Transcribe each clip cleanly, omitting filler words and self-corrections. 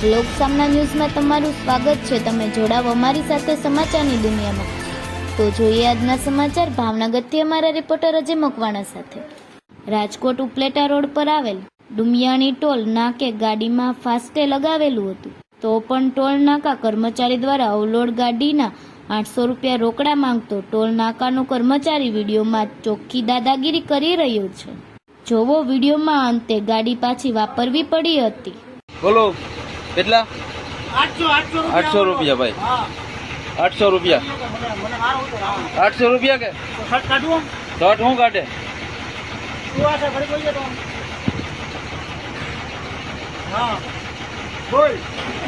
લોક સામના ન્યૂઝમાં તમારું સ્વાગત છે। તમે જોડાવો અમારી સાથે સમાચારની દુનિયામાં। તો જોઈએ આજના સમાચાર ભાવનગરથી અમારા રિપોર્ટર અજય મકવાણા સાથે। રાજકોટ ઉપલેટા રોડ પર આવેલ ડુમિયાણી ટોલ નાકે ગાડીમાં ફાસ્ટેગ લગાવેલું હતું, તો પણ ટોલ નાકા કર્મચારી દ્વારા અવલોડ ગાડીના 800 રૂપિયા રોકડા માંગતો ટોલ નાકાનો કર્મચારી વિડીયોમાં ચોખ્ખી દાદાગીરી કરી રહ્યો છે। જોવો વિડીયોમાં અંતે ગાડી પાછી વાપરવી પડી હતી। બોલો કેટલા? 800 રૂપિયા ભાઈ। 800 રૂપિયા 800 રૂપિયા કે શર્ટ હું કાઢે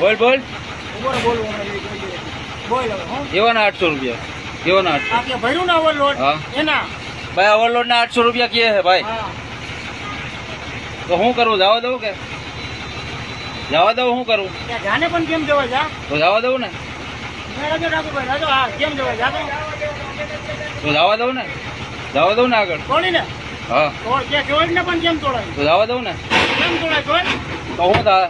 બોલ બોલ કેવાના 800 રૂપિયા કેવાના 800 હા ભાઈ ઓવરલોડ ના 800 રૂપિયા કે હે ભાઈ, તો શું કરવું? જવા દઉં કે જવા દઉં? શું કરું? જાને પણ કેમ જવા જા તો જવા દઉં ને, કેમ જવા જા તો જવા દઉં ને, જવા દઉં ને આગળ તોડી ને હા તોડ ને પણ કેમ તોડાય? તો જવા દઉં ને, કેમ તોડાય? તોડ તો શું થાય?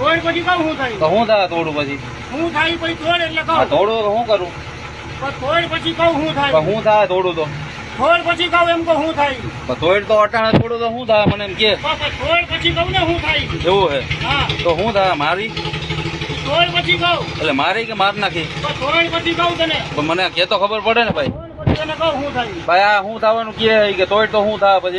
તોડ પછી કહું શું થાય? તો શું થાય થોડું પછી શું થાય પછી તોડ એટલે કહું થોડું તો શું કરું? તોડ પછી કહું શું થાય? શું થાય થોડું તો તોડ પછી કહું એમ કહું શું થાય? થોડું તો અટાણે થોડું તો શું થાય મને એમ કે તોડ પછી કહું ને શું થાય? એવું હે હા તો શું થાય? મારી તોડ પછી કહું એટલે મારી કે માર નાખી? તોડ પછી કહું તને, તો મને કે તો ખબર પડે ને ભાઈ। તોડ પછી તને કહું શું થાય? ભાઈ આ શું થવાનું કે તોડ તો શું થાય પછી?